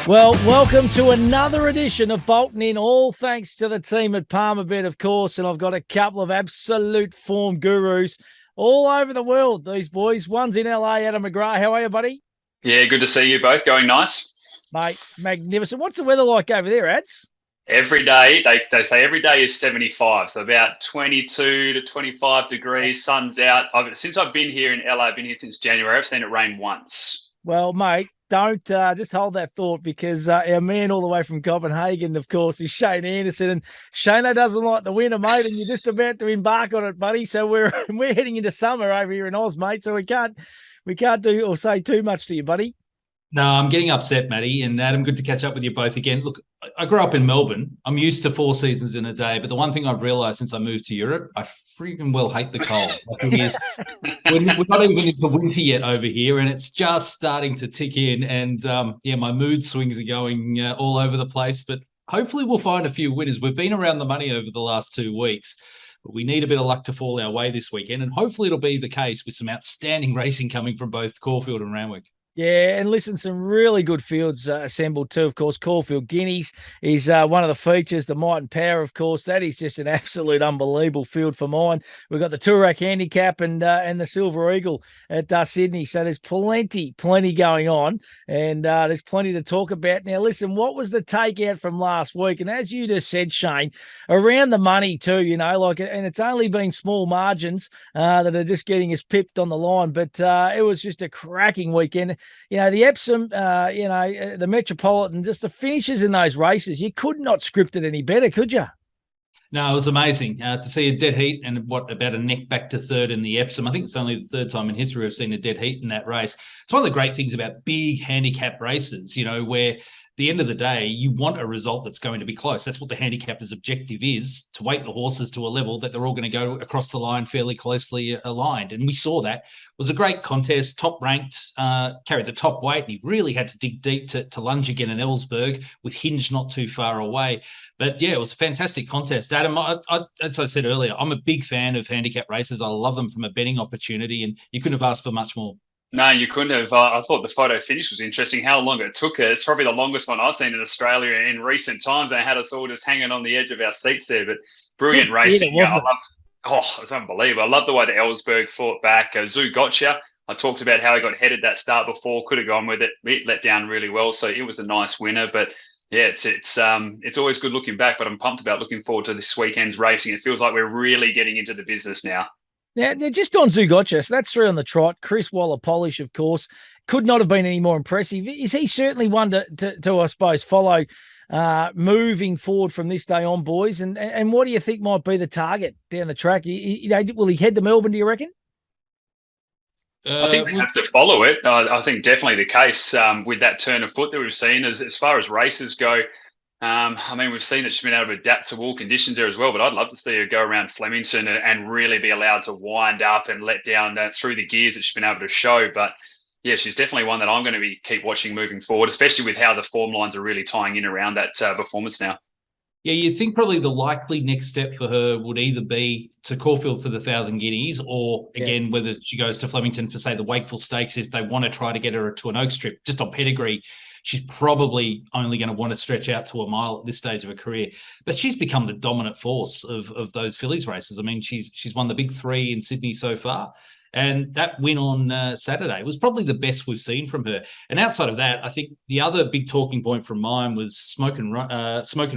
Well, welcome to another edition of Bolton In, all thanks to the team at Palmerbet, of course. And I've got a couple of absolute form gurus all over the world, these boys. One's in LA, Adam McGrath. How are you, buddy? Yeah, good to see you both. Going nice. Mate, magnificent. What's the weather like over there, Ads? Every day, they say every day is 75, so about 22 to 25 degrees, sun's out. Since I've been here in LA, I've been here since January, I've seen it rain once. Well, mate, don't just hold that thought because our man all the way from Copenhagen, of course, is Shane Anderson. And Shane doesn't like the winter, mate, and you're just about to embark on it, buddy. So we're we're heading into summer over here in Oz, mate. So we can't do or say too much to you, buddy. No, I'm getting upset, Matty. And Adam, good to catch up with you both again. Look, I grew up in Melbourne. I'm used to 4 seasons in a day. But the one thing I've realised since I moved to Europe, I freaking well hate the cold. We're not even into winter yet over here, and it's just starting to tick in. And my mood swings are going all over the place. But hopefully we'll find a few winners. We've been around the money over the last 2 weeks. But we need a bit of luck to fall our way this weekend. And hopefully it'll be the case with some outstanding racing coming from both Caulfield and Randwick. Yeah, and listen, some really good fields assembled too. Of course, Caulfield Guineas is one of the features. The Might and Power, of course, that is just an absolute unbelievable field for mine. We've got the Toorak Handicap and the Silver Eagle at Sydney. So there's plenty going on, and there's plenty to talk about. Now, listen, what was the takeout from last week? And as you just said, Shane, around the money too, and it's only been small margins that are just getting us pipped on the line, but it was just a cracking weekend. The Epsom, the Metropolitan, just the finishes in those races, you could not script it any better, could you? No, it was amazing to see a dead heat and about a neck back to third in the Epsom. I think it's only the third time in history we've seen a dead heat in that race. It's one of the great things about big handicap races, where at the end of the day, you want a result that's going to be close. That's what the handicapper's objective is, to weight the horses to a level that they're all going to go across the line fairly closely aligned. And we saw that. It was a great contest, top ranked, carried the top weight. And he really had to dig deep to lunge again in Ellsberg with Hinge not too far away. But yeah, it was a fantastic contest. Adam, as I said earlier, I'm a big fan of handicap races. I love them from a betting opportunity, and you couldn't have asked for much more. No, you couldn't have. I thought the photo finish was interesting, how long it took. It's probably the longest one I've seen in Australia in recent times. They had us all just hanging on the edge of our seats there, but brilliant racing. It's unbelievable. I love the way the Ellsberg fought back. Zoo Gotcha. I talked about how he got headed that start before, could have gone with it. It let down really well, so it was a nice winner. But yeah, it's always good looking back, but I'm pumped about looking forward to this weekend's racing. It feels like we're really getting into the business now. Now, just on Zugotcha, so that's 3 on the trot. Chris Waller Polish, of course, could not have been any more impressive. Is he certainly one to I suppose, follow moving forward from this day on, boys? And what do you think might be the target down the track? Will he head to Melbourne, do you reckon? I think we have to follow it. I think definitely the case with that turn of foot that we've seen as far as races go. We've seen that she's been able to adapt to all conditions there as well, but I'd love to see her go around Flemington and really be allowed to wind up and let down through the gears that she's been able to show. But yeah, she's definitely one that I'm going to keep watching moving forward, especially with how the form lines are really tying in around that performance now. Yeah, you'd think probably the likely next step for her would either be to Caulfield for the 1,000 guineas or, again, whether she goes to Flemington for, say, the Wakeful Stakes if they want to try to get her to an Oak Strip. Just on pedigree, she's probably only going to want to stretch out to a mile at this stage of her career. But she's become the dominant force of those fillies races. I mean, she's won the big 3 in Sydney so far. And that win on Saturday was probably the best we've seen from her. And outside of that, I think the other big talking point from mine was Smoke and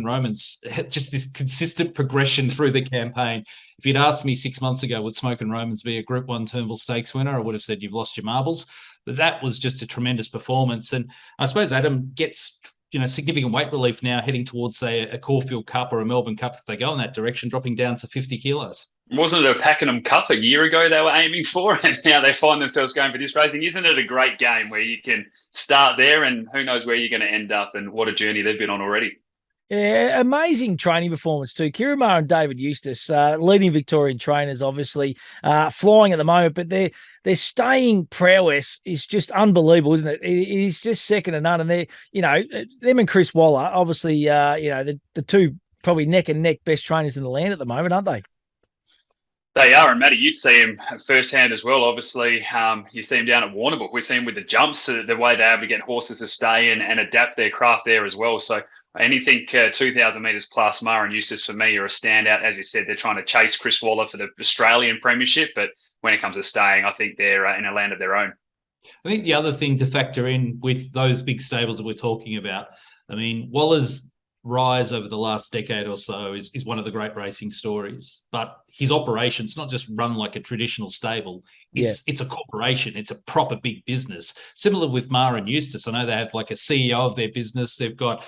Romans, just this consistent progression through the campaign. If you'd asked me 6 months ago, would Smoke and Romans be a Group 1 Turnbull Stakes winner, I would have said you've lost your marbles. But that was just a tremendous performance. And I suppose Adam gets significant weight relief now heading towards, say, a Caulfield Cup or a Melbourne Cup if they go in that direction, dropping down to 50 kilos. Wasn't it a Pakenham Cup a year ago they were aiming for, and now they find themselves going for this racing? Isn't it a great game where you can start there and who knows where you're going to end up, and what a journey they've been on already? Yeah, amazing training performance too. Kiramar and David Eustace, leading Victorian trainers, obviously flying at the moment, but their staying prowess is just unbelievable, isn't it? It is just second to none. And them and Chris Waller, obviously, the two probably neck and neck best trainers in the land at the moment, aren't they? They are, and Matty, you'd see him firsthand as well. Obviously, you see him down at Warrnambook. We see him with the jumps, the way they're able to get horses to stay and adapt their craft there as well. So anything 2,000 metres plus, Mara and Eustace for me are a standout. As you said, they're trying to chase Chris Waller for the Australian Premiership, but when it comes to staying, I think they're in a land of their own. I think the other thing to factor in with those big stables that we're talking about, I mean, Waller's rise over the last decade or so is one of the great racing stories, but his operations not just run like a traditional stable. It's a corporation. It's a proper big business. Similar with Mara and Eustace. I know they have like a CEO of their business. They've got,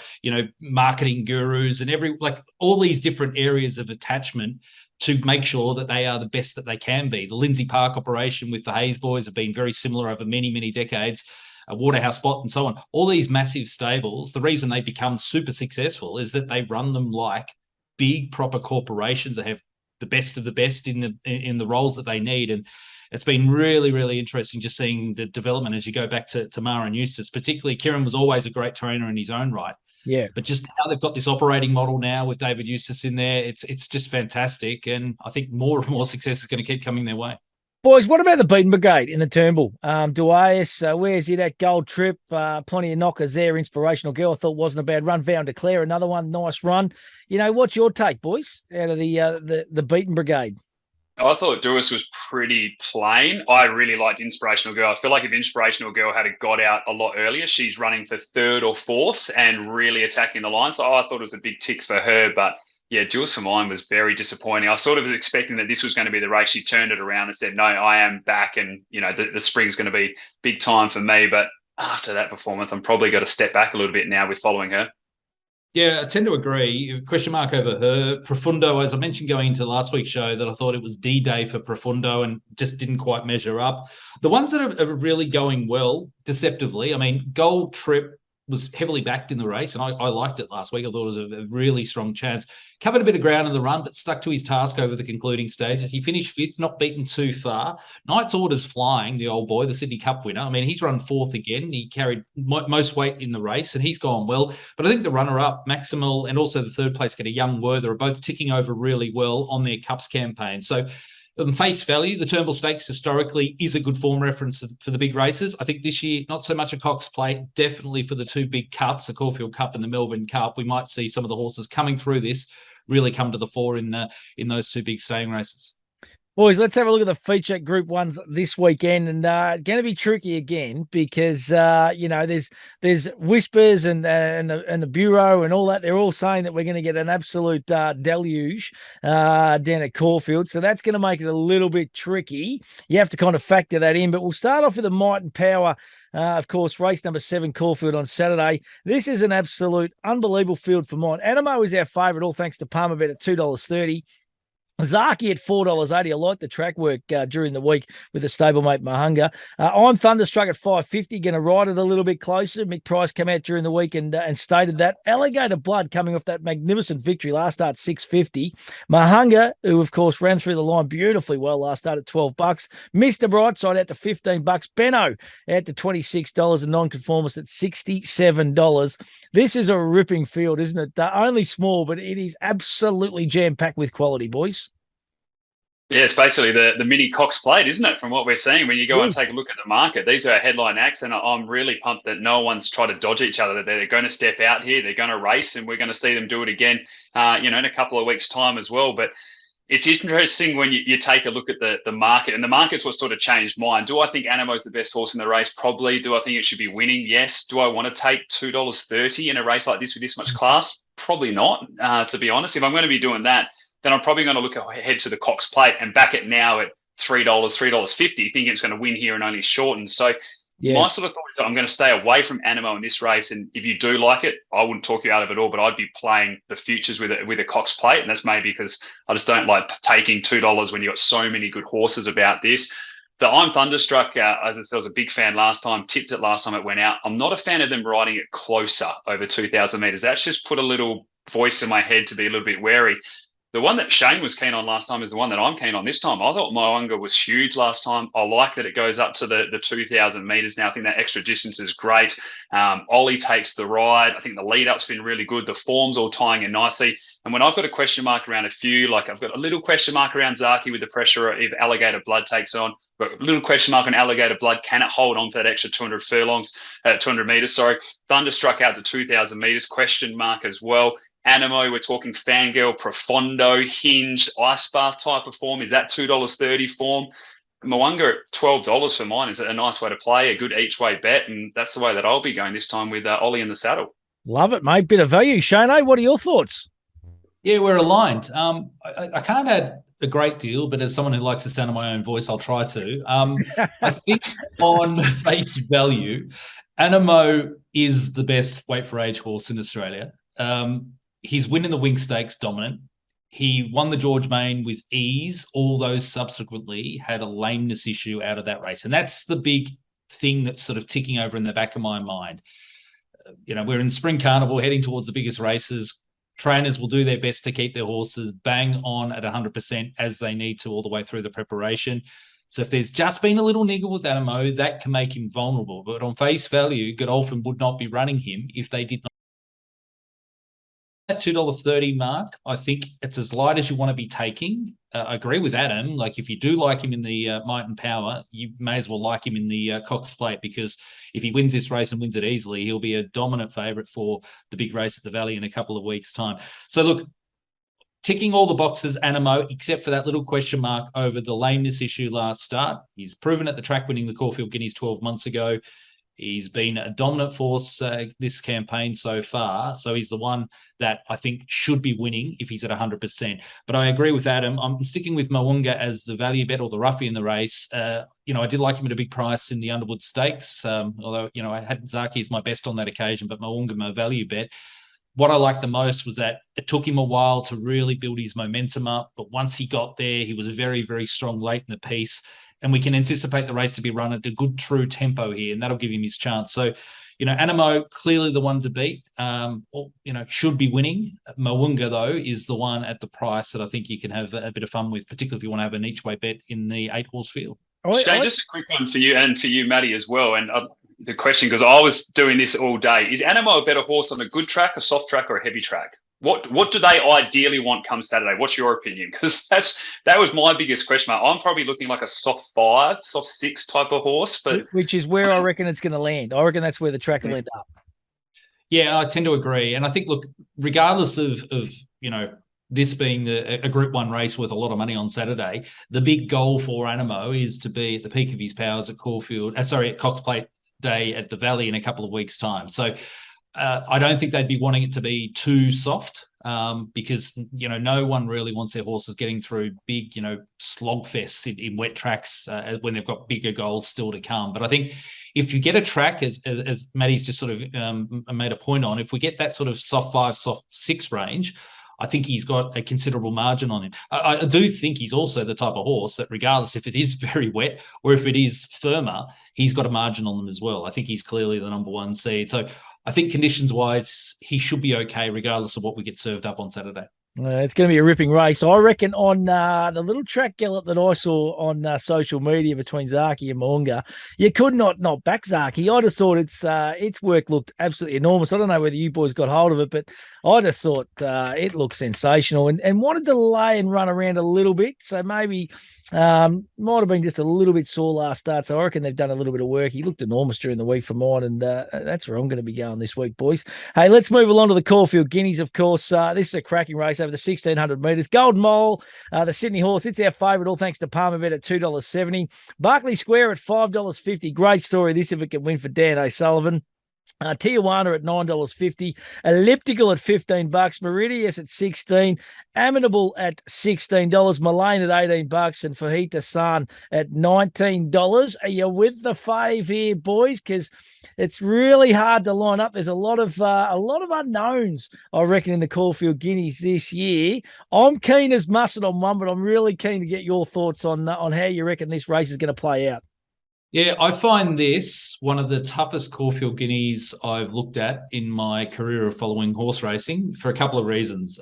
marketing gurus and all these different areas of attachment to make sure that they are the best that they can be. The Lindsay Park operation with the Hayes boys have been very similar over many, many decades. Waterhouse Spot and so on. All these massive stables, the reason they become super successful is that they run them like big proper corporations that have the best of the best in the roles that they need. And it's been really, really interesting just seeing the development as you go back to Mara and Eustace. Particularly, Kieran was always a great trainer in his own right. Yeah. But just how they've got this operating model now with David Eustace in there, it's just fantastic. And I think more and more success is going to keep coming their way. Boys, what about the Beaten Brigade in the Turnbull? Duais, where's it at? Gold Trip, plenty of knockers there. Inspirational Girl, I thought wasn't a bad run. Vow and Declare, another one, nice run. What's your take, boys, out of the Beaten Brigade? I thought Duais was pretty plain. I really liked Inspirational Girl. I feel like if Inspirational Girl had got out a lot earlier, she's running for third or fourth and really attacking the line. So I thought it was a big tick for her, but yeah, Jules for Mine was very disappointing. I sort of was expecting that this was going to be the race. She turned it around and said, no, I am back. And, the spring's going to be big time for me. But after that performance, I'm probably going to step back a little bit now with following her. Yeah, I tend to agree. Question mark over her. Profundo, as I mentioned going into last week's show, that I thought it was D-Day for Profundo and just didn't quite measure up. The ones that are really going well, deceptively, I mean, Gold Trip was heavily backed in the race, and I liked it last week. I thought it was a really strong chance. Covered a bit of ground in the run, but stuck to his task over the concluding stages. He finished fifth, not beaten too far. Knight's Orders Flying, the old boy, the Sydney Cup winner. I mean, he's run fourth again. He carried most weight in the race, and he's gone well. But I think the runner-up, Maximal, and also the third place getter, Young Werther, are both ticking over really well on their Cups campaign. So on face value, the Turnbull Stakes historically is a good form reference for the big races. I think this year, not so much a Cox Plate, definitely for the two big cups, the Caulfield Cup and the Melbourne Cup. We might see some of the horses coming through this really come to the fore in those two big staying races. Boys, let's have a look at the feature group ones this weekend, and going to be tricky again because there's whispers and the bureau and all that. They're all saying that we're going to get an absolute deluge down at Caulfield, so that's going to make it a little bit tricky. You have to kind of factor that in, but we'll start off with the Might and Power. Of course, race number 7, Caulfield on Saturday. This is an absolute unbelievable field for mine. Animo is our favourite, all thanks to Palmer Bet at $2.30. Zaki at $4.80. I like the track work during the week with the stablemate Mahunga. I'm Thunderstruck at $5.50. Going to ride it a little bit closer. Mick Price came out during the week and stated that. Alligator Blood coming off that magnificent victory last start $6.50. Mahunga, who of course ran through the line beautifully well last start at $12. Mr. Brightside out to $15. Benno out to $26 and Nonconformist at $67. This is a ripping field, isn't it? Only small, but it is absolutely jam-packed with quality, boys. Yeah, it's basically the mini Cox Plate, isn't it, from what we're seeing? When you go and take a look at the market, these are headline acts, and I'm really pumped that no one's tried to dodge each other, that they're going to step out here, they're going to race, and we're going to see them do it again, in a couple of weeks' time as well. But it's interesting when you take a look at the market, and the market's what sort of changed mine. Do I think Animo's the best horse in the race? Probably. Do I think it should be winning? Yes. Do I want to take $2.30 in a race like this with this much class? Probably not, to be honest. If I'm going to be doing that, then I'm probably going to look ahead to the Cox Plate and back it now at $3, $3.50, thinking it's going to win here and only shorten. So my sort of thought is that I'm going to stay away from Animo in this race. And if you do like it, I wouldn't talk you out of it all, but I'd be playing the futures with a Cox Plate. And that's maybe because I just don't like taking $2 when you've got so many good horses about this. The I'm Thunderstruck, as I said, I was a big fan last time, tipped it last time it went out. I'm not a fan of them riding it closer over 2,000 metres. That's just put a little voice in my head to be a little bit wary. The one that Shane was keen on last time is the one that I'm keen on this time. I thought Mo'unga was huge last time. I like that it goes up to the 2,000 metres now. I think that extra distance is great. Ollie takes the ride. I think the lead-up's been really good. The form's all tying in nicely. And when I've got a question mark around a few, like I've got a little question mark around Zaki with the pressure if Alligator Blood takes on, but a little question mark on Alligator Blood. Can it hold on for that extra 200 furlongs, 200 metres, sorry. Thunderstruck out to 2,000 metres, question mark as well. Animo, we're talking Fangirl, Profondo, Hinged, Ice Bath type of form. Is that $2.30 form? Mo'unga at $12 for mine is a nice way to play, a good each way bet, and that's the way that I'll be going this time with Ollie in the saddle. Love it, mate. Bit of value. Shane, what are your thoughts? Yeah, we're aligned. I can't add a great deal, but as someone who likes the sound of my own voice, I'll try to. I think on face value, Animo is the best weight for age horse in Australia. He's winning the Wing Stakes dominant. He won the George Main with ease, although subsequently had a lameness issue out of that race. And that's the big thing that's sort of ticking over in the back of my mind. We're in Spring Carnival, heading towards the biggest races. Trainers will do their best to keep their horses bang on at 100% as they need to all the way through the preparation. So if there's just been a little niggle with Animo, that can make him vulnerable. But on face value, Godolphin would not be running him if they did not. That $2.30 mark, I think it's as light as you want to be taking. I agree with Adam. Like, if you do like him in the Might and Power, you may as well like him in the Cox Plate, because if he wins this race and wins it easily, he'll be a dominant favourite for the big race at the Valley in a couple of weeks' time. So, look, ticking all the boxes, Animo, except for that little question mark over the lameness issue last start. He's proven at the track winning the Caulfield Guineas 12 months ago. He's been a dominant force this campaign so far. So he's the one that I think should be winning if he's at 100%. But I agree with Adam. I'm sticking with Mo'unga as the value bet or the roughie in the race. I did like him at a big price in the Underwood Stakes, although, I had Zaki as my best on that occasion, but Mo'unga, my value bet. What I liked the most was that it took him a while to really build his momentum up. But once he got there, he was very, very strong late in the piece. And we can anticipate the race to be run at a good, true tempo here, and that'll give him his chance. So, Animo, clearly the one to beat, should be winning. Mo'unga, though, is the one at the price that I think you can have a bit of fun with, particularly if you want to have an each-way bet in the 8-horse field. Shane, just a quick one for you and for you, Matty, as well. And the question, because I was doing this all day, is Animo a better horse on a good track, a soft track, or a heavy track? What do they ideally want come Saturday? What's your opinion? Because that was my biggest question mark. I'm probably looking like a soft 5, soft 6 type of horse, but which is where I reckon it's going to land. I reckon that's where the track will end up. Yeah, I tend to agree. And I think, look, regardless of this being a Group 1 race worth a lot of money on Saturday, the big goal for Animo is to be at the peak of his powers at at Cox Plate Day at the Valley in a couple of weeks' time. So I don't think they'd be wanting it to be too soft because, no one really wants their horses getting through big, slogfests in wet tracks when they've got bigger goals still to come. But I think if you get a track, as Matty's just sort of made a point on, if we get that sort of soft 5, soft 6 range, I think he's got a considerable margin on him. I do think he's also the type of horse that, regardless if it is very wet or if it is firmer, he's got a margin on them as well. I think he's clearly the number 1 seed. So I think conditions-wise, he should be okay regardless of what we get served up on Saturday. It's going to be a ripping race. I reckon on the little track gallop that I saw on social media between Zaki and Mo'unga, you could not back Zaki. I just thought its work looked absolutely enormous. I don't know whether you boys got hold of it, but I just thought it looked sensational and wanted to lay and run around a little bit. So maybe might have been just a little bit sore last start. So I reckon they've done a little bit of work. He looked enormous during the week for mine, and that's where I'm going to be going this week, boys. Hey, let's move along to the Caulfield Guineas, of course. This is a cracking race over the 1,600 metres. Golden Mole, the Sydney horse, it's our favourite, all thanks to Palmer Bet at $2.70. Berkeley Square at $5.50. Great story, this, if it can win for Dan O'Sullivan. Tijuana at $9.50, Elliptical at $15, Meridius at $16, Amenable at $16, Mullane at $18, and Fajita San at $19. Are you with the fave here, boys? Because it's really hard to line up. There's a lot of unknowns, I reckon, in the Caulfield Guineas this year. I'm keen as mustard on one, but I'm really keen to get your thoughts on how you reckon this race is going to play out. Yeah, I find this one of the toughest Caulfield Guineas I've looked at in my career of following horse racing for a couple of reasons.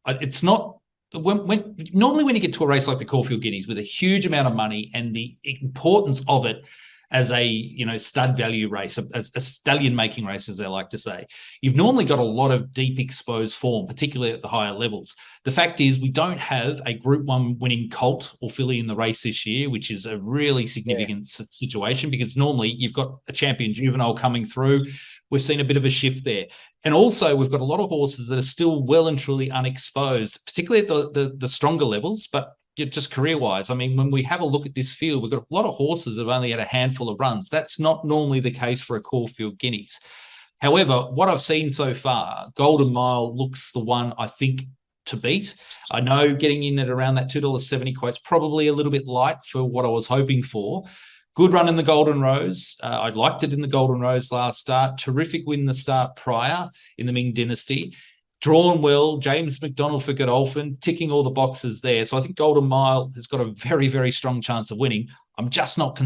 It's not normally when you get to a race like the Caulfield Guineas with a huge amount of money and the importance of it as a stud value race, a stallion making race, as they like to say, you've normally got a lot of deep exposed form, particularly at the higher levels. The fact is we don't have a Group 1 winning colt or filly in the race this year, which is a really significant situation, because normally you've got a champion juvenile coming through. We've seen a bit of a shift there. And also we've got a lot of horses that are still well and truly unexposed, particularly at the stronger levels, but just career-wise. I mean, when we have a look at this field, we've got a lot of horses that have only had a handful of runs. That's not normally the case for a Caulfield Guineas. However, what I've seen so far, Golden Mile looks the one I think to beat. I know getting in at around that $2.70 quote's probably a little bit light for what I was hoping for. Good run in the Golden Rose. I liked it in the Golden Rose last start. Terrific win the start prior in the Ming Dynasty. Drawn well, James McDonald for Godolphin, ticking all the boxes there. So I think Golden Mile has got a very, very strong chance of winning. I'm just not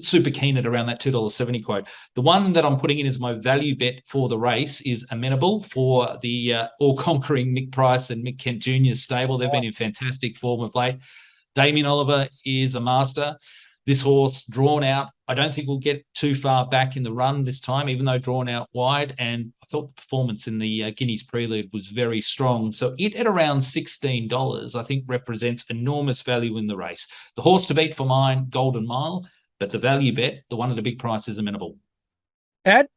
super keen at around that $2.70 quote. The one that I'm putting in as my value bet for the race is Amenable for the all-conquering Nick Price and Mick Kent Jr.'s stable. They've been in fantastic form of late. Damien Oliver is a master. This horse, drawn out, I don't think we'll get too far back in the run this time, even though drawn out wide. And I thought the performance in the Guineas Prelude was very strong. So it at around $16, I think, represents enormous value in the race. The horse to beat for mine, Golden Mile, but the value bet, the one at a big price, is Amenable. Ed?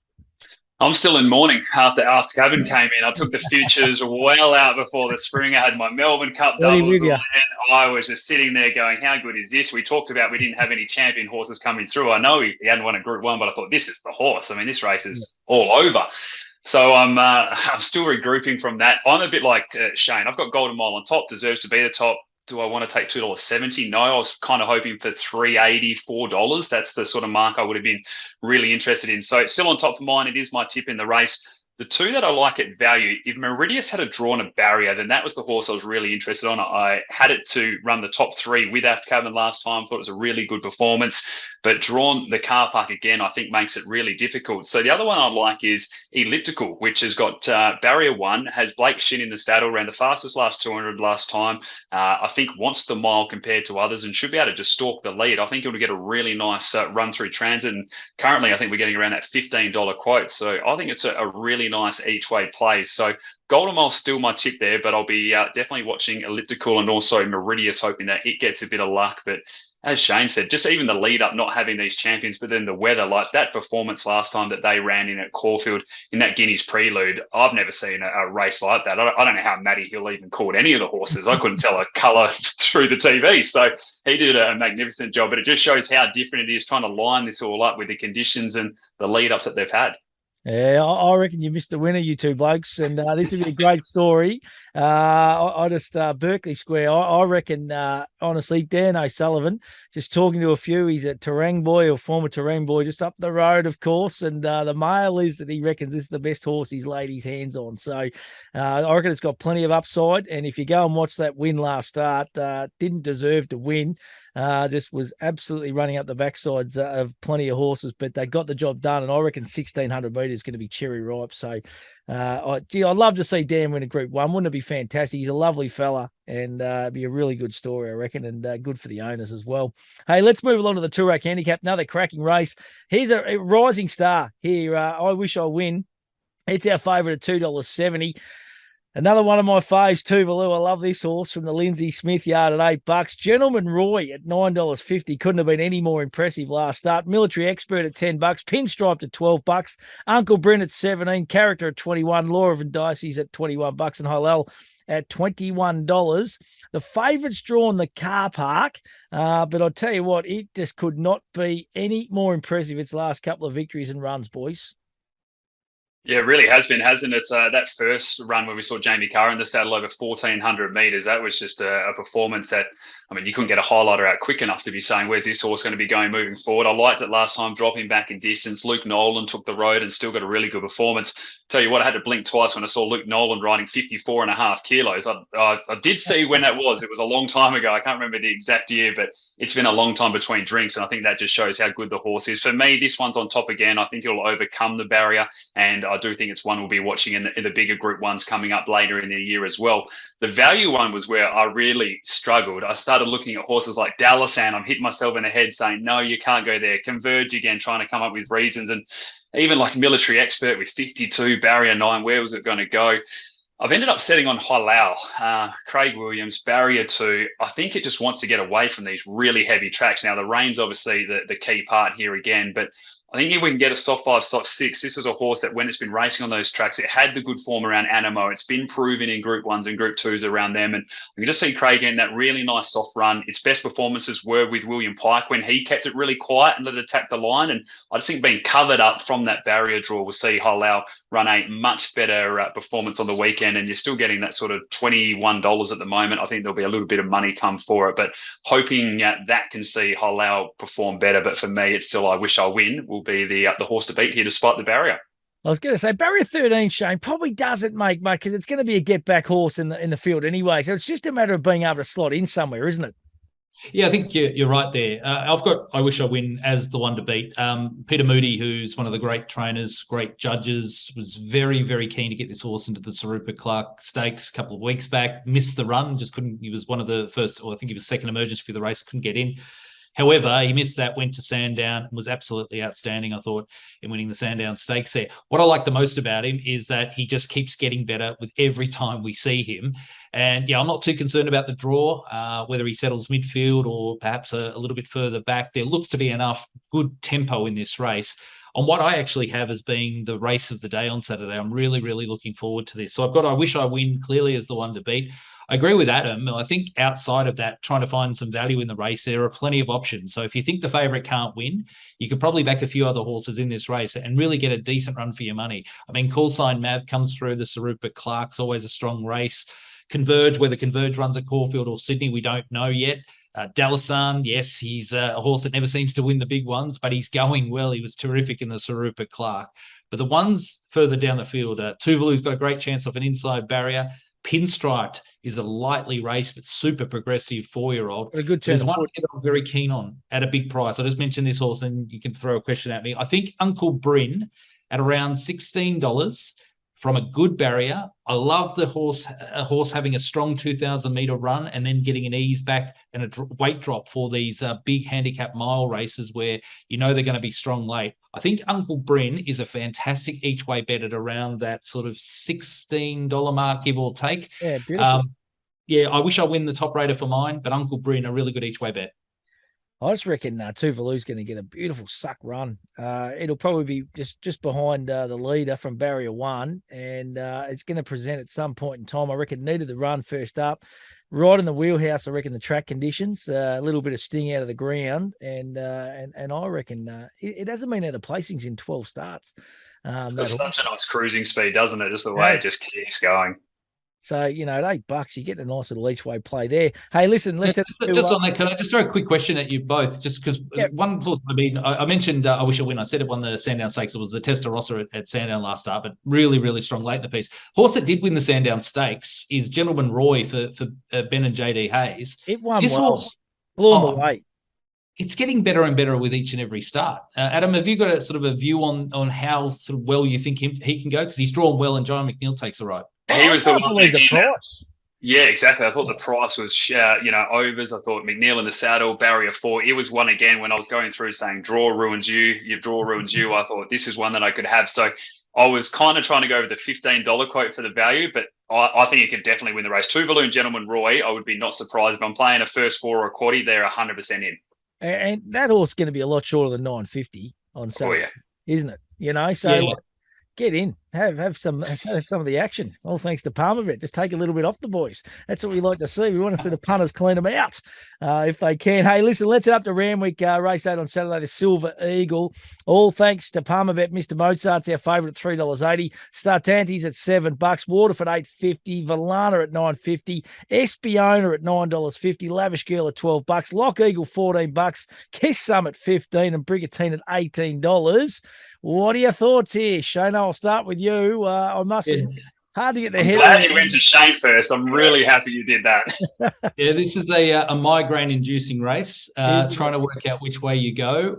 I'm still in mourning after Cabin came in. I took the futures well out before the spring. I had my Melbourne Cup doubles on, and I was just sitting there going, how good is this? We talked about we didn't have any champion horses coming through. I know he hadn't won a Group 1, but I thought, this is the horse. I mean, this race is all over. So I'm still regrouping from that. I'm a bit like Shane. I've got Golden Mile on top, deserves to be the top. Do I want to take $2.70? No, I was kind of hoping for $3.80, $4. That's the sort of mark I would have been really interested in. So it's still on top of mine. It is my tip in the race. The two that I like at value, if Meridius had drawn a barrier, then that was the horse I was really interested on. I had it to run the top three with Aft Cabin last time. Thought it was a really good performance. But drawn the car park again, I think makes it really difficult. So the other one I like is Elliptical, which has got barrier 1, has Blake Shin in the saddle, ran the fastest last 200 last time. I think wants the mile compared to others and should be able to just stalk the lead. I think it'll get a really nice run through transit. And currently, I think we're getting around that $15 quote. So I think it's a really nice each way play. So Golden Mile's still my tip there, but I'll be definitely watching Elliptical and also Meridius, hoping that it gets a bit of luck. But as Shane said, just even the lead up, not having these champions, but then the weather, like that performance last time that they ran in at Caulfield in that Guineas Prelude, I've never seen a race like that. I don't know how Matty Hill even called any of the horses. I couldn't tell a colour through the TV. So he did a magnificent job, but it just shows how different it is trying to line this all up with the conditions and the lead ups that they've had. Yeah, I reckon you missed the winner, you two blokes, and this would be a great story. I just Berkeley Square. I reckon, honestly, Dan O'Sullivan, just talking to a few, he's a Terang boy or former Terang boy, just up the road, of course. And the mail is that he reckons this is the best horse he's laid his hands on. So I reckon it's got plenty of upside. And if you go and watch that win last start, didn't deserve to win. Just was absolutely running up the backsides of plenty of horses, but they got the job done. And I reckon 1,600 metres is going to be cherry ripe. So, I'd love to see Dan win a Group 1. Wouldn't it be fantastic? He's a lovely fella, and it'd be a really good story, I reckon, and good for the owners as well. Hey, let's move along to the Toorak Handicap. Another cracking race. Here's a rising star here. I Wish I Win. It's our favourite at $2.70. Another one of my faves, Tuvalu. I love this horse from the Lindsay Smith yard at $8. Gentleman Roy at $9.50. Couldn't have been any more impressive last start. Military Expert at $10. Pinstriped at $12. Uncle Brent at $17. Character at $21. Laura Van Dicey's at $21. And Hillel at $21. The favourites drawn the car park, but I'll tell you what, it just could not be any more impressive its last couple of victories and runs, boys. Yeah, it really has been, hasn't it? That first run where we saw Jamie Carr in the saddle over 1,400 metres, that was just a performance that, I mean, you couldn't get a highlighter out quick enough to be saying, where's this horse going to be going moving forward? I liked it last time, dropping back in distance. Luke Nolan took the road and still got a really good performance. Tell you what, I had to blink twice when I saw Luke Nolan riding 54.5 kilos. I did see when that was. It was a long time ago. I can't remember the exact year, but it's been a long time between drinks, and I think that just shows how good the horse is. For me, this one's on top again. I think it'll overcome the barrier, and I I do think it's one we'll be watching in the bigger Group 1s coming up later in the year as well. The value one was where I really struggled. I started looking at horses like Dalasan. I'm hitting myself in the head saying, no, you can't go there. Converge again, trying to come up with reasons. And even like Military Expert with 52, Barrier 9, where was it going to go? I've ended up setting on Halal, Craig Williams, Barrier 2. I think it just wants to get away from these really heavy tracks. Now, the rain's obviously the key part here again, but I think if we can get a soft 5, soft 6, this is a horse that when it's been racing on those tracks, it had the good form around Animo. It's been proven in Group 1s and Group 2s around them. And we can just see Craig getting that really nice soft run. Its best performances were with William Pike when he kept it really quiet and let it attack the line. And I just think being covered up from that barrier draw, we'll see Halal run a much better performance on the weekend. And you're still getting that sort of $21 at the moment. I think there'll be a little bit of money come for it, but hoping that can see Halal perform better. But for me, it's still I Wish I Win will be the horse to beat here despite the barrier. I was going to say Barrier 13, Shane, probably doesn't make much because it's going to be a get-back horse in the field anyway. So it's just a matter of being able to slot in somewhere, isn't it? Yeah, I think you're right there. I've got I Wish I Win as the one to beat. Peter Moody, who's one of the great trainers, great judges, was very, very keen to get this horse into the Sir Rupert Clarke Stakes a couple of weeks back. Missed the run, just couldn't. He was one of the first, or I think he was second emergence for the race, couldn't get in. However, he missed that, went to Sandown, and was absolutely outstanding, I thought, in winning the Sandown Stakes there. What I like the most about him is that he just keeps getting better with every time we see him. And, yeah, I'm not too concerned about the draw, whether he settles midfield or perhaps a little bit further back. There looks to be enough good tempo in this race. On what I actually have as being the race of the day on Saturday, I'm really, really looking forward to this. So I've got I Wish I Win clearly as the one to beat. I agree with Adam. I think outside of that, trying to find some value in the race, there are plenty of options. So if you think the favourite can't win, you could probably back a few other horses in this race and really get a decent run for your money. I mean, Call Sign Mav comes through the Sir Rupert Clarke's always a strong race. Converge, whether Converge runs at Caulfield or Sydney, we don't know yet. Dalasan, yes, he's a horse that never seems to win the big ones, but he's going well. He was terrific in the Sir Rupert Clarke. But the ones further down the field, Tuvalu's got a great chance of an inside barrier. Pinstriped is a lightly raced but super progressive 4-year-old. A good There's one that I'm very keen on at a big price. I just mentioned this horse and you can throw a question at me. I think Uncle Bryn at around $16 from a good barrier. I love a horse having a strong 2,000 meter run and then getting an ease back and a weight drop for these big handicap mile races where you know they're going to be strong late. I think Uncle Bryn is a fantastic each way bet at around that sort of $16 mark, give or take. Yeah, beautiful. Yeah, I Wish I Win the top rater for mine, but Uncle Bryn, a really good each way bet. I just reckon Tuvalu's going to get a beautiful suck run. It'll probably be just behind the leader from Barrier 1, and it's going to present at some point in time. I reckon needed the run first up. Right in the wheelhouse, I reckon the track conditions, a little bit of sting out of the ground, and I reckon it hasn't been out of placings in 12 starts. It's such a nice cruising speed, doesn't it? Just the way it just keeps going. So, at $8, you get a nice little each way play there. Hey, listen, let's just on that, can I just throw a quick question at you both? Just because one horse, I mentioned I Wish I Win. I said it won the Sandown Stakes. It was the Testarossa at Sandown last start, but really, really strong late in the piece. Horse that did win the Sandown Stakes is Gentleman Roy for Ben and JD Hayes. It won this well. Horse blew him away. It's getting better and better with each and every start. Adam, have you got a sort of a view on how sort of well you think he can go? Because he's drawn well and John McNeil takes a ride. He was the one that the price. Yeah, exactly. I thought the price was, overs. I thought McNeil in the saddle, barrier 4. It was one again when I was going through saying draw ruins you, your draw ruins you. I thought this is one that I could have. So I was kind of trying to go with the $15 quote for the value, but I think it could definitely win the race. Tuvalu, Gentleman Roy, I would be not surprised if I'm playing a first 4 or a quaddie. They're 100% in. And that horse is going to be a lot shorter than $9.50 on Saturday, isn't it? So get in, have some of the action. All thanks to Palmerbet. Just take a little bit off the boys. That's what we like to see. We want to see the punters clean them out if they can. Hey, listen, let's head up to Randwick race 8 on Saturday, the Silver Eagle. All thanks to Palmerbet. Mr. Mozart's our favourite at $3.80. Startantes at $7. Waterford $8.50. Valana at $9.50. Espiona at $9.50. Lavish Girl at $12. Lock Eagle $14. Kiss Summit $15 and Brigantine at $18. What are your thoughts here, Shane? I'll start with you. I must hard to get the head. Glad you went to Shane first. I'm really happy you did that. This is a migraine-inducing race. Trying to work out which way you go.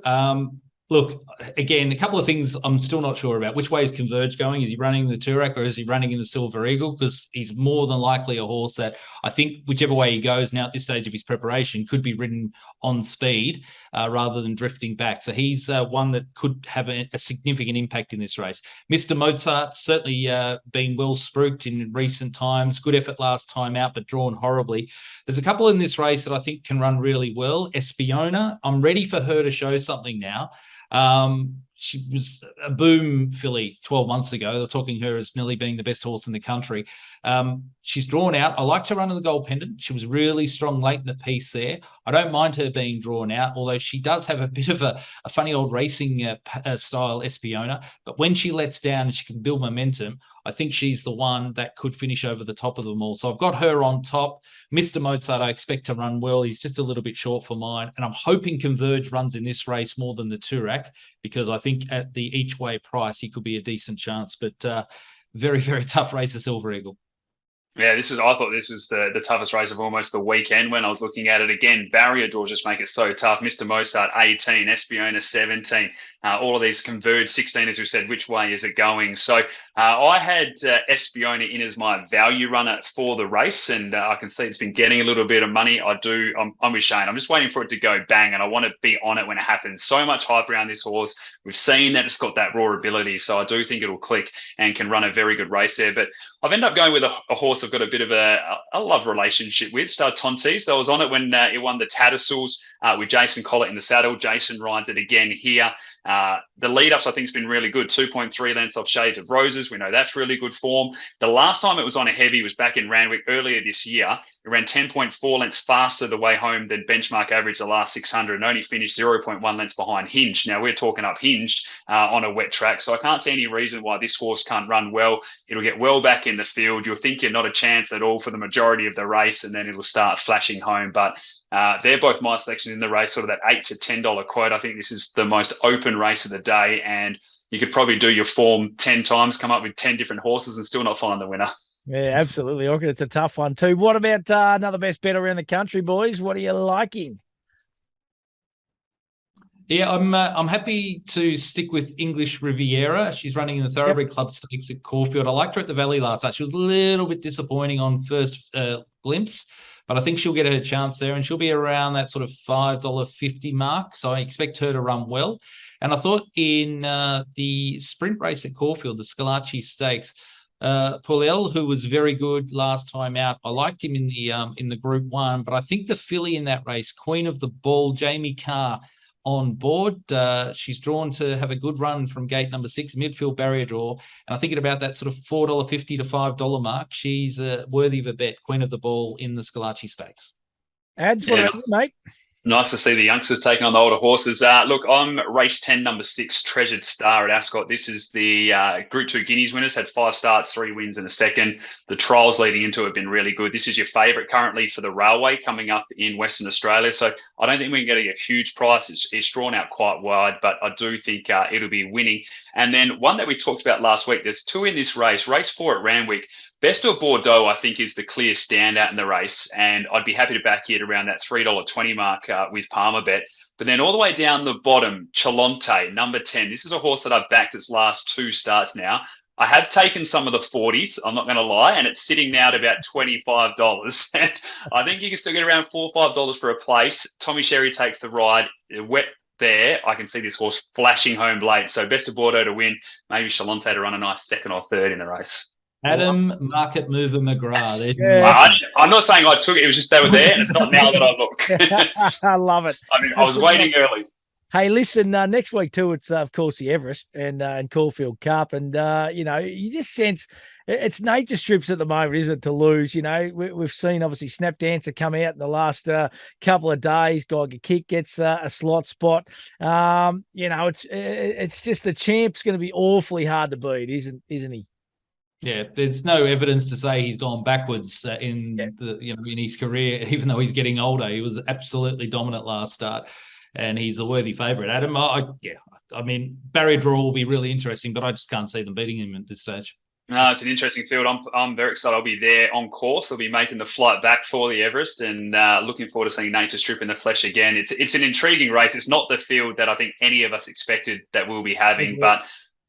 Look, again, a couple of things I'm still not sure about. Which way is Converge going? Is he running the Toorak or is he running in the Silver Eagle? Because he's more than likely a horse that I think whichever way he goes now at this stage of his preparation could be ridden on speed rather than drifting back. So he's one that could have a significant impact in this race. Mr. Mozart certainly been well spruiked in recent times. Good effort last time out, but drawn horribly. There's a couple in this race that I think can run really well. Espiona, I'm ready for her to show something now. She was a boom filly 12 months ago. They're talking her as nearly being the best horse in the country. She's drawn out. I like her run in the Gold Pendant. She was really strong late in the piece there. I don't mind her being drawn out, although she does have a bit of a funny old racing style, Espiona. But when she lets down and she can build momentum, I think she's the one that could finish over the top of them all. So I've got her on top. Mr. Mozart, I expect to run well. He's just a little bit short for mine. And I'm hoping Converge runs in this race more than the Toorak, because I think at the each way price, he could be a decent chance. But very, very tough race, the Silver Eagle. Yeah, I thought this was the toughest race of almost the weekend when I was looking at it again. Barrier draws just make it so tough. Mr. Mozart, 18, Espiona, 17. All of these Converge, 16, as we said. Which way is it going? So I had Espiona in as my value runner for the race, and I can see it's been getting a little bit of money. I'm with Shane. I'm just waiting for it to go bang, and I want to be on it when it happens. So much hype around this horse. We've seen that it's got that raw ability, so I do think it'll click and can run a very good race there. But I've ended up going with a horse I've got a bit of a love relationship with, Tonti. So I was on it when it won the Tattersalls with Jason Collett in the saddle. Jason rides it again here. The lead-ups, I think, has been really good. 2.3 lengths off Shades of Roses. We know that's really good form. The last time it was on a heavy was back in Randwick earlier this year. It ran 10.4 lengths faster the way home than benchmark average the last 600 and only finished 0.1 lengths behind Hinged. Now, we're talking up Hinged on a wet track, so I can't see any reason why this horse can't run well. It'll get well back in the field. You'll think you're not a chance at all for the majority of the race, and then it'll start flashing home. But they're both my selections in the race, sort of that $8 to $10 quote. I think this is the most open race of the day, and you could probably do your form 10 times, come up with 10 different horses and still not find the winner. Yeah, absolutely. It's a tough one too. What about another best bet around the country, boys? What are you liking? Yeah, I'm happy to stick with English Riviera. She's running in the Thoroughbred Club Stakes at Caulfield. I liked her at the Valley last night. She was a little bit disappointing on first glimpse, but I think she'll get her chance there, and she'll be around that sort of $5.50 mark. So I expect her to run well. And I thought in the sprint race at Caulfield, the Scalacci Stakes, Paulel, who was very good last time out, I liked him in the Group 1, but I think the filly in that race, Queen of the Ball, Jamie Carr, on board. She's drawn to have a good run from gate number 6, midfield barrier draw. And I think at about that sort of $4.50 to $5 mark, she's worthy of a bet, Queen of the Ball in the Scalacci Stakes. Ads, what about you, mate? Nice to see the youngsters taking on the older horses. Look, I'm race 10, number 6, Treasured Star at Ascot. This is the Group 2 Guineas winners, had 5 starts, 3 wins and a second. The trials leading into it have been really good. This is your favourite currently for the Railway coming up in Western Australia. So I don't think we're getting a huge price. It's drawn out quite wide, but I do think it'll be winning. And then one that we talked about last week, there's 2 in this race. Race 4 at Randwick. Best of Bordeaux, I think, is the clear standout in the race, and I'd be happy to back it around that $3.20 mark with Palmer Bet. But then all the way down the bottom, Chalonte, number 10. This is a horse that I've backed its last 2 starts now. I have taken some of the 40s, I'm not going to lie, and it's sitting now at about $25. And I think you can still get around $4 or $5 for a place. Tommy Sherry takes the ride. Wet there, I can see this horse flashing home late. So Best of Bordeaux to win, maybe Chalonte to run a nice 2nd or 3rd in the race. Adam Market Mover McGrath. I'm not saying I took it. It was just they were there, and it's not now that I look. I love it. I mean, I was waiting early. Hey, listen, next week too, it's of course the Everest and Caulfield Cup, and you just sense it's nature strips at the moment, isn't it, to lose? We've seen obviously Snap Dancer come out in the last couple of days. Geiger Kick gets a slot spot. It's just the champ's going to be awfully hard to beat, isn't he? Yeah, there's no evidence to say he's gone backwards in his career, even though he's getting older. He was absolutely dominant last start, and he's a worthy favourite. Adam, I mean, barrier draw will be really interesting, but I just can't see them beating him at this stage. No, it's an interesting field. I'm very excited. I'll be there on course. I'll be making the flight back for the Everest, and looking forward to seeing Nature Strip in the flesh again. It's an intriguing race. It's not the field that I think any of us expected that we'll be having, but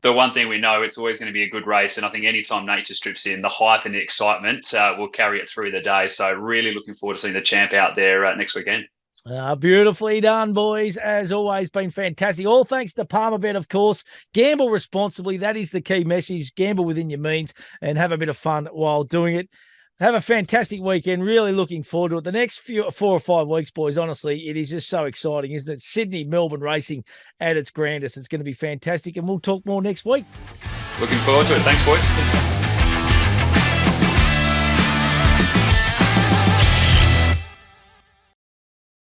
the one thing we know, it's always going to be a good race. And I think anytime Nature Strip's in, the hype and the excitement will carry it through the day. So really looking forward to seeing the champ out there next weekend. Beautifully done, boys. As always, been fantastic. All thanks to Palmerbet, of course. Gamble responsibly. That is the key message. Gamble within your means and have a bit of fun while doing it. Have a fantastic weekend. Really looking forward to it. The next 4 or 5 weeks, boys, honestly, it is just so exciting, isn't it? Sydney, Melbourne racing at its grandest. It's going to be fantastic, and we'll talk more next week. Looking forward to it. Thanks, boys.